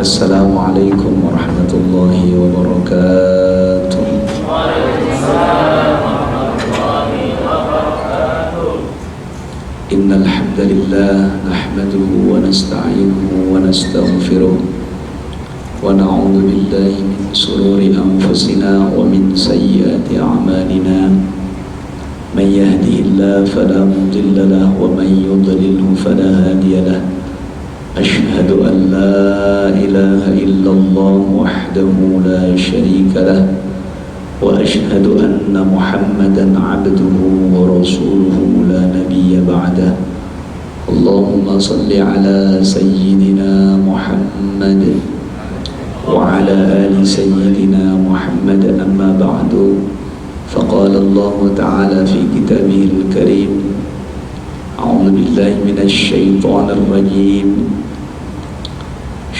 Assalamualaikum warahmatullahi wabarakatuh. Innal hamdalillah nahmaduhu wa nasta'inuhu wa nastaghfiruh wa na'udzu billahi min shururi anfusina wa min sayyiati a'malina. Man yahdihillahu fala mudilla lahu wa man yudlilhu fala hadiya lahu. Ashhadu an la ilaha illallah wahdahu la syarika lah wa ashhadu anna Muhammadan abduhu wa rasuluhu la nabiyya ba'dah. Allahumma salli ala sayyidina Muhammad wa ala ali sayyidina Muhammad, amma ba'du. Faqala Allah ta'ala fi kitabihil karim, a'udzu billahi minasy syaithanir rajim.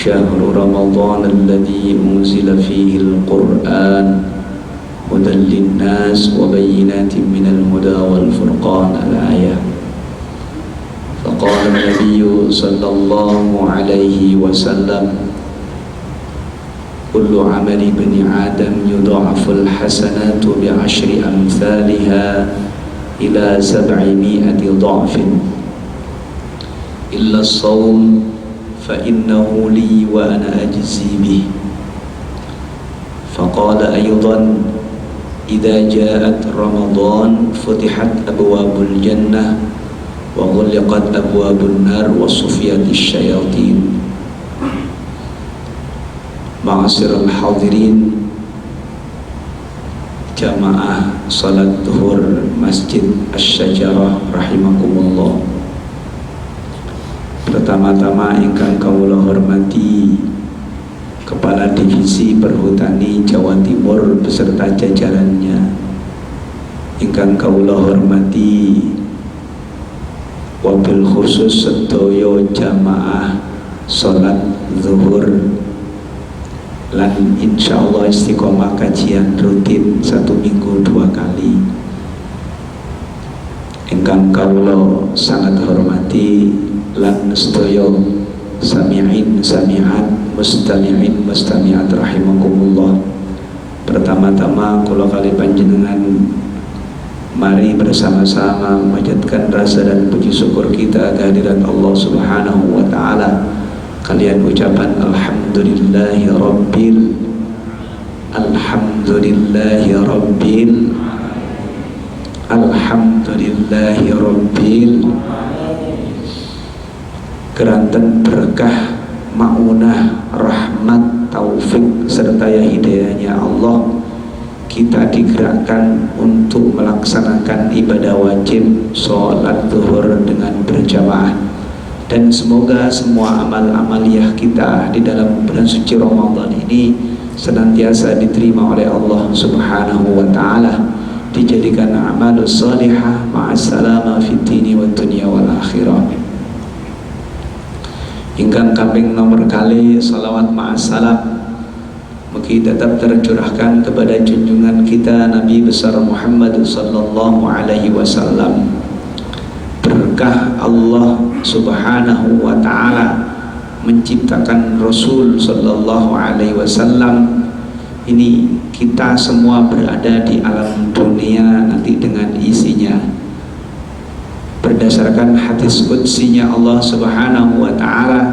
Syahrul Ramadan alladzi unzila fihi al-Qur'an hudan lin-nas wa bayyinatin minal huda wal furqan, al-ayah. Faqala an-nabiyyu sallallahu alaihi wasallam, kullu 'amali ibni Adam yudha'aful hasanatu bi'ashri amsalha ila 700 dha'fin illa as-shawm fa innahu li wa ana ajzi bih. Faqala aydan idza ja'at Ramadan futihat abwabul jannah wa ghuliqat abwabun nar wa sufiyatish syayatin. Ma'asyiral hadirin, jamaah salat zuhur Masjid Asy-Syajarah rahimakumullah. Pertama-tama ingkang kawula hormati Kepala Divisi Perhutani Jawa Timur beserta jajarannya, ingkang kawula hormati wabil khusus sedaya jamaah salat zuhur lan insyaallah istiqomah kajian rutin 1 minggu 2 kali. Ingkang kawula sangat hormati lan sedaya sami'in sami'at, mustami'in mustami'at rahimakumullah. Pertama-tama kula kali panjenengan mari bersama-sama memanjatkan rasa dan puji syukur kita kehadirat Allah Subhanahu wa taala kalian ucapan alhamdulillahi rabbil keranten berkah, maunah, rahmat, taufik serta hidayahnya Allah kita digerakkan untuk melaksanakan ibadah wajib sholat zuhur dengan berjamaah, dan semoga semua amal-amaliyah kita di dalam bulan suci Ramadan ini senantiasa diterima oleh Allah Subhanahu wa ta'ala, dijadikan amalus salihah ma'assalama fid dini wad dunya wal akhirah. Ingkang kaping nomor kali salawat ma'assalam mugi tetap tercurahkan kepada junjungan kita Nabi besar Muhammad sallallahu alaihi wasallam. Berkah Allah Subhanahu wa ta'ala menciptakan Rasul sallallahu alaihi wasallam ini, kita semua berada di alam dunia nanti dengan isinya. Berdasarkan hadis qudsinya Allah Subhanahu wa ta'ala,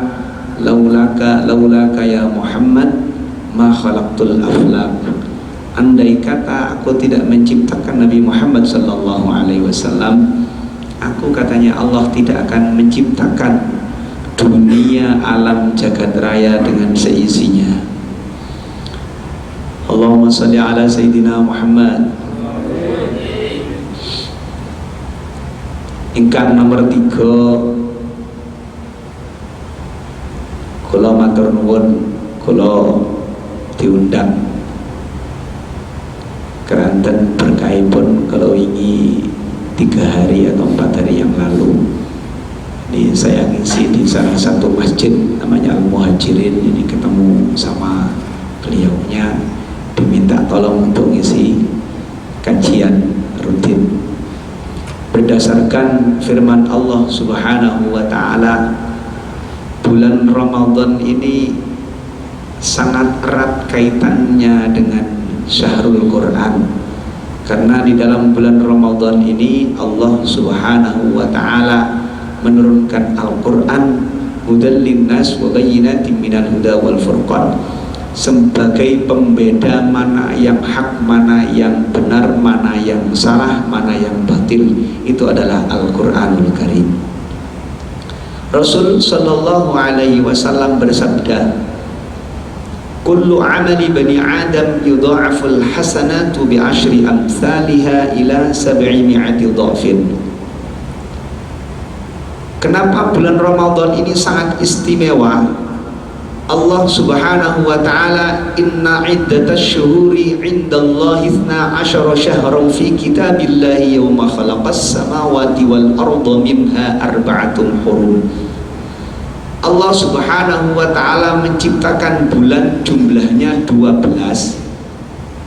laulaka ya Muhammad ma khalaqtul aflaq. Andai kata aku tidak menciptakan Nabi Muhammad sallallahu alaihi wasallam, aku katanya Allah tidak akan menciptakan dunia alam jagat raya dengan seisinya. Allahumma salli ala sayyidina Muhammad. Ingkang nomor 3, kula matur nuwun, kula diundang keranten berkahipun kalau ini 3 hari atau 4 hari yang lalu ini saya ngisi di salah satu masjid namanya Al-Muhajirin. Ini ketemu sama beliaunya, diminta tolong untuk ngisi kajian rutin berdasarkan firman Allah Subhanahu wa ta'ala. Bulan Ramadan ini sangat erat kaitannya dengan Syahrul Quran, karena di dalam bulan Ramadan ini Allah Subhanahu wa taala menurunkan Al-Quran hudal linnas wa bayyinatin minal huda wal furqan, sebagai pembeda mana yang hak, mana yang benar, mana yang salah, mana yang batil. Itu adalah Al-Quranul Karim. Rasul sallallahu alaihi wasallam bersabda, kullu amali bani adam yudha'aful hasanatu bi asyri amsalha ila 700 dhafin. Kenapa bulan Ramadan ini sangat istimewa? Allah Subhanahu wa taala, inna iddatasy syuhuri 'indallahi 12 syahran fi kitabillahi yauma khalaqas samawati wal arda minha arba'atun hurum. Allah Subhanahu wa taala menciptakan bulan jumlahnya 12,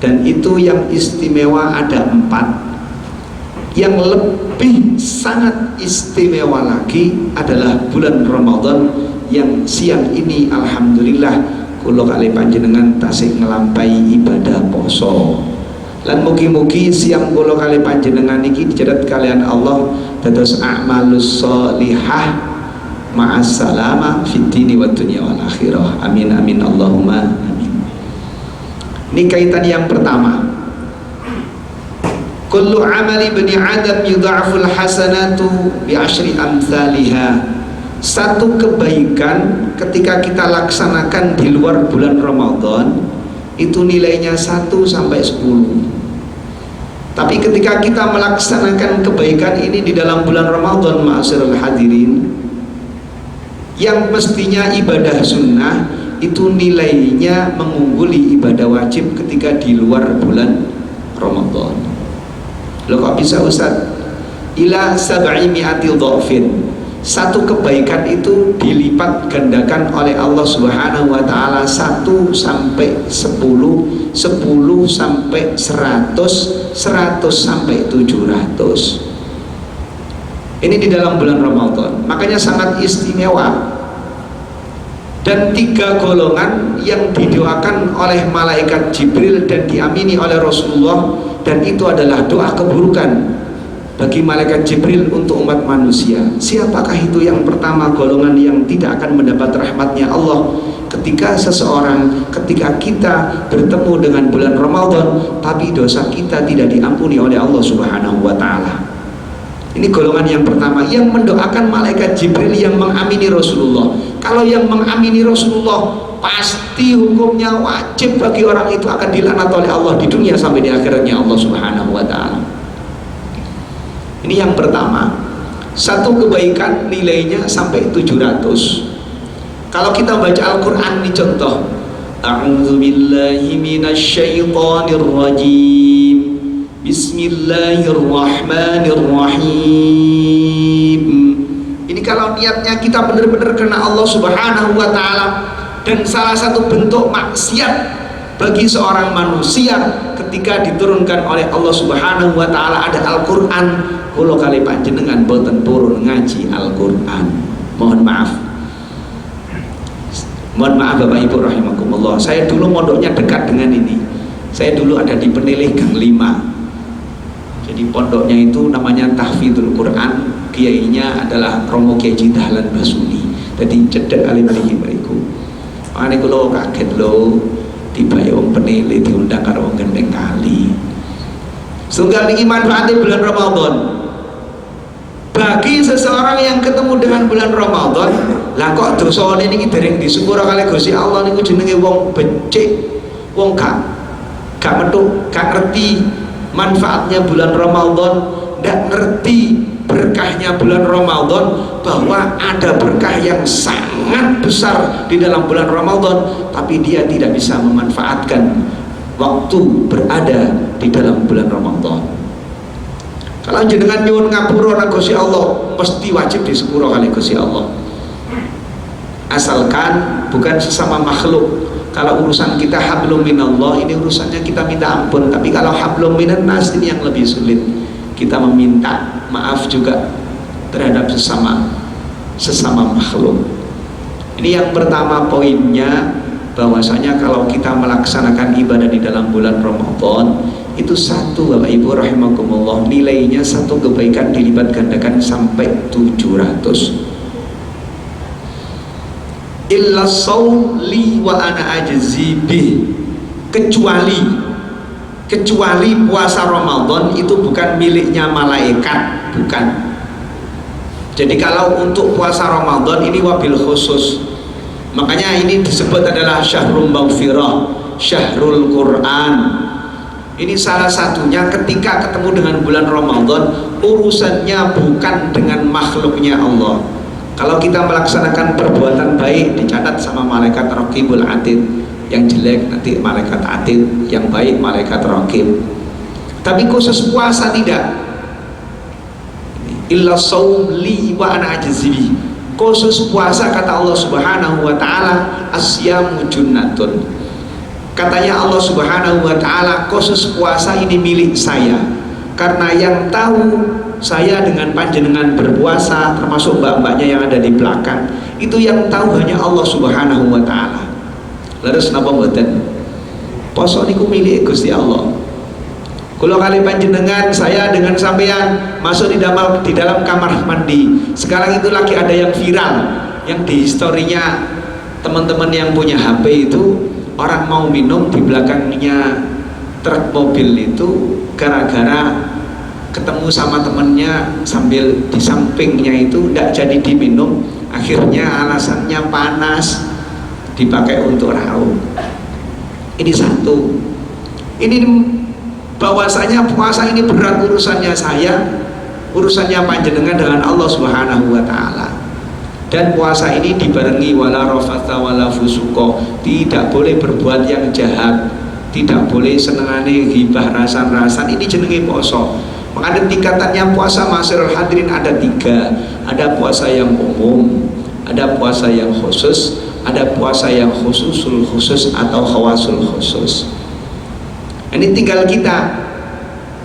dan itu yang istimewa ada 4. Yang lebih sangat istimewa lagi adalah bulan Ramadan yang siang ini alhamdulillah kula kali panjenengan tasih nglampahi ibadah poso. Lan mugi-mugi siang kula kali panjenengan iki dicatat kalian Allah dados a'malus sholihah ma'as salama fid dini wad dunya wal akhirah. Amin amin Allahumma amin. Ini kaitan yang pertama. Kullu amali bani adam yudha'aful hasanatu bi asyri amsalha. Satu kebaikan ketika kita laksanakan di luar bulan Ramadan itu nilainya 1 sampai 10. Tapi ketika kita melaksanakan kebaikan ini di dalam bulan Ramadan, ma'asyiral hadirin, yang mestinya ibadah sunnah itu nilainya mengungguli ibadah wajib ketika di luar bulan Ramadan. Loh kok bisa Ustaz? Ila 700 dhafin. Satu kebaikan itu dilipat gandakan oleh Allah Subhanahu wa taala 1 sampai 10, 10 sampai 100, 100 sampai 700. Ini di dalam bulan Ramadan, makanya sangat istimewa. Dan 3 golongan yang didoakan oleh malaikat Jibril dan diamini oleh Rasulullah, dan itu adalah doa keburukan bagi malaikat Jibril untuk umat manusia. Siapakah itu? Yang pertama, golongan yang tidak akan mendapat rahmatnya Allah ketika ketika kita bertemu dengan bulan Ramadan tapi dosa kita tidak diampuni oleh Allah Subhanahu wa taala. Ini golongan yang pertama, yang mendoakan malaikat Jibril yang mengamini Rasulullah. Kalau yang mengamini Rasulullah, pasti hukumnya wajib bagi orang itu akan dilaknat oleh Allah di dunia sampai di akhiratnya Allah Subhanahu wa taala. Ini yang pertama. Satu kebaikan nilainya sampai 700. Kalau kita baca Al-Qur'an ini contoh, a'udzubillahi minasyaitonir rajim. Bismillahirrahmanirrahim. Ini kalau niatnya kita benar-benar karena Allah Subhanahu wa taala, dan salah satu bentuk maksiat bagi seorang manusia ketika diturunkan oleh Allah Subhanahu wa taala ada Al-Qur'an, kula kali panjenengan boten purun ngaji Al-Qur'an. Mohon maaf. Mohon maaf Bapak Ibu rahimakumullah. Saya dulu mondoknya dekat dengan ini. Saya dulu ada di Peneleh Gang 5. Jadi pondoknya itu namanya Tahfidzul Quran, kiainya adalah Romo Kiai Dahlan Basuni. Jadi cedek kali mriku. Makane kula kaget lho, tiba wong Peneleh diundang karo wong Gendeng Kali. Sunggal niki manfaatnya bulan Ramadan. Bagi seseorang yang ketemu dengan bulan Ramadan, lah kok dosane niki dereng disepuro kali Gusti Allah niku jenenge wong becik, wong gak metu, gak ngerti manfaatnya bulan Ramadan, tidak ngerti berkahnya bulan Ramadan, bahwa ada berkah yang sangat besar di dalam bulan Ramadan, tapi dia tidak bisa memanfaatkan waktu berada di dalam bulan Ramadan. Kalau jenengan nyuwun ngapura nang Gusti Allah, mesti wajib disepuro kali Gusti Allah, asalkan bukan sesama makhluk. Kalau urusan kita hablum minallah, ini urusannya kita minta ampun. Tapi kalau hablum minan nas, ini yang lebih sulit. Kita meminta maaf juga terhadap sesama makhluk. Ini yang pertama poinnya, bahwasanya kalau kita melaksanakan ibadah di dalam bulan Ramadan itu satu, Bapak Ibu rahimakumullah, nilainya satu kebaikan dilipat gandakan sampai 700. Illa shaum li wa ana ajzi bih, kecuali puasa Ramadan itu bukan miliknya malaikat, bukan. Jadi kalau untuk puasa Ramadan ini wabil khusus, makanya ini disebut adalah syahrul maghfirah, syahrul Quran. Ini salah satunya ketika ketemu dengan bulan Ramadan, urusannya bukan dengan makhluknya Allah. Kalau kita melaksanakan perbuatan baik dicatat sama malaikat Raqibul Atid, yang jelek nanti malaikat Atid, yang baik malaikat Raqib. Tapi khusus puasa tidak. Illa shaum li wa ana ajzi. Khusus puasa kata Allah Subhanahu wa taala, asyamu junnatun. Katanya Allah Subhanahu wa taala, khusus puasa ini milik saya. Karena yang tahu saya dengan panjenengan berpuasa, termasuk mbak-mbaknya yang ada di belakang, itu yang tahu hanya Allah Subhanahu wa taala. Lalu kenapa mboten? Poso niku milik Gusti Allah. Kalau kali panjenengan, saya dengan sampean masuk di dalam kamar mandi. Sekarang itu lagi ada yang viral, yang di historinya teman-teman yang punya HP itu, orang mau minum di belakangnya truk mobil itu, gara-gara ketemu sama temennya sambil di sampingnya itu tidak jadi diminum, akhirnya alasannya panas, dipakai untuk raup. Ini satu. Ini bahwasanya puasa ini berat urusannya saya, urusannya panjenengan dengan Allah Subhanahu wa taala. Dan puasa ini dibarengi wala rafatha wala fusuqa, tidak boleh berbuat yang jahat, tidak boleh senengane ghibah rasan-rasan. Ini jenenge poso. Ada tingkatannya puasa, masyarul hadirin, ada 3. Ada puasa yang umum, ada puasa yang khusus, ada puasa yang khususul khusus atau khawasul khusus. Ini tinggal kita.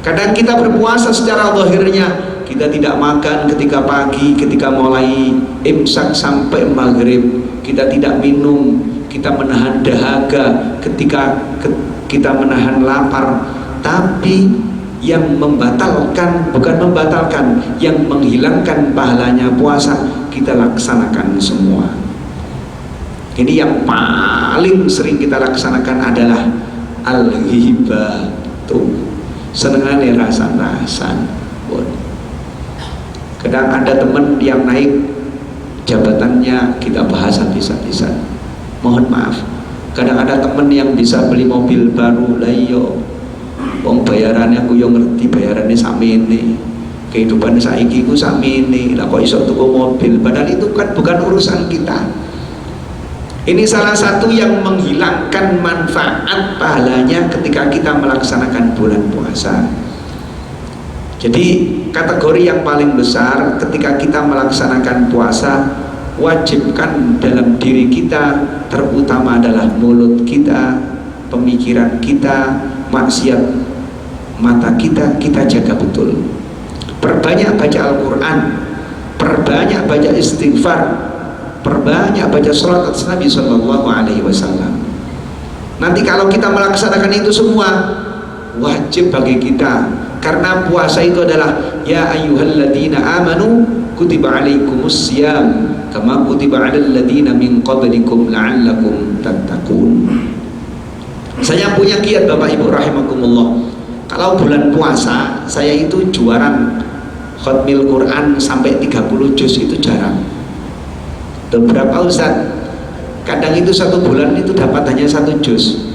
Kadang kita berpuasa secara zahirnya, kita tidak makan ketika pagi, ketika mulai imsak sampai maghrib, kita tidak minum, kita menahan dahaga, ketika kita menahan lapar. Tapi yang membatalkan, bukan membatalkan, yang menghilangkan pahalanya puasa, kita laksanakan semua. Ini yang paling sering kita laksanakan adalah al-ghibah, tuh senengane rasan-rasan. Kadang ada teman yang naik jabatannya, kita bahas habis-habisan, mohon maaf. Kadang ada teman yang bisa beli mobil baru, lah iyo wong bayarannya aku yo ngerti, bayarannya sakmene, kehidupan saiki ku sakmene, lah kok iso tuku mobil, padahal itu kan bukan urusan kita. Ini salah satu yang menghilangkan manfaat pahalanya ketika kita melaksanakan bulan puasa. Jadi kategori yang paling besar ketika kita melaksanakan puasa, wajibkan dalam diri kita, terutama adalah mulut kita, pemikiran kita, maksiat mata kita, kita jaga betul. Perbanyak baca Al-Quran, perbanyak baca istighfar, perbanyak baca surat atas Nabi Sallallahu Alaihi Wasallam. Nanti kalau kita melaksanakan itu semua, wajib bagi kita, karena puasa itu adalah ya ayyuhalladzina amanu kutiba alaikumus syiyam kama kutiba alal ladzina min qablikum la'allakum tattaqun. Saya punya kiat Bapak Ibu rahimakumullah. Kalau bulan puasa saya itu juaran khatmil Quran sampai 30 juz itu jarang. Beberapa ustaz kadang itu 1 bulan itu dapat hanya 1 juz.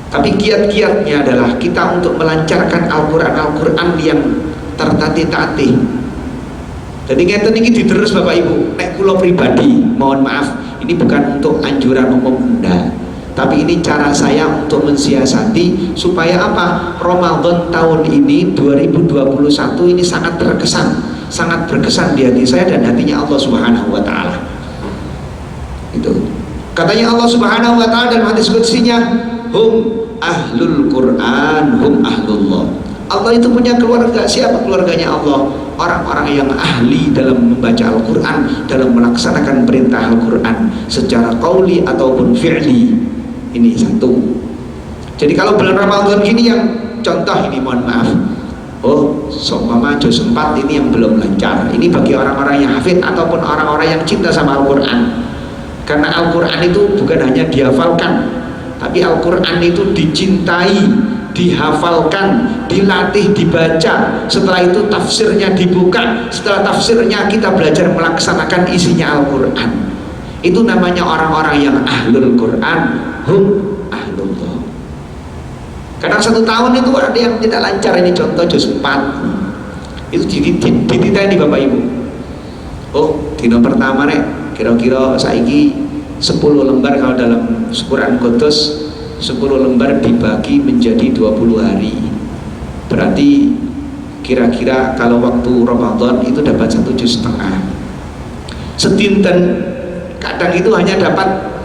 Tapi kiat-kiatnya adalah kita untuk melancarkan Al-Quran yang tertatih-tatih. Jadi ngeten iki diterus Bapak Ibu. Nek kula pribadi, mohon maaf, ini bukan untuk anjuran umum enggak, tapi ini cara saya untuk mensiasati supaya apa? Ramadan tahun ini 2021 ini sangat berkesan di hati saya dan hatinya Allah Subhanahu wa taala. Itu. Katanya Allah Subhanahu wa taala dalam hadis qudsinya, hum ahlul Quran, hum ahlullah. Allah itu punya keluarga. Siapa keluarganya Allah? orang-orang yang ahli dalam membaca Al-Quran, dalam melaksanakan perintah Al-Quran secara qauli ataupun fi'li. Ini satu. Jadi kalau bulan Ramadan ini yang contoh ini, mohon maaf, oh seumpama juz 4 ini yang belum lancar, ini bagi orang-orang yang hafid ataupun orang-orang yang cinta sama Al-Quran. Karena Al-Quran itu bukan hanya dihafalkan, tapi Al-Quran itu dicintai, dihafalkan, dilatih, dibaca. Setelah itu tafsirnya dibuka, setelah tafsirnya kita belajar melaksanakan isinya Al-Quran. Itu namanya orang-orang yang ahlul Quran, hum ahlullah. Kadang 1 tahun itu ada yang tidak lancar, ini contoh juz 4 itu dititeni Bapak Ibu. Oh dino pertama nek kira-kira saiki 10 lembar, kalau dalam Quran Qudus 10 lembar dibagi menjadi 20 hari, berarti kira-kira kalau waktu Ramadan itu dapat 1,5 juz. Sedinten kadang itu hanya dapat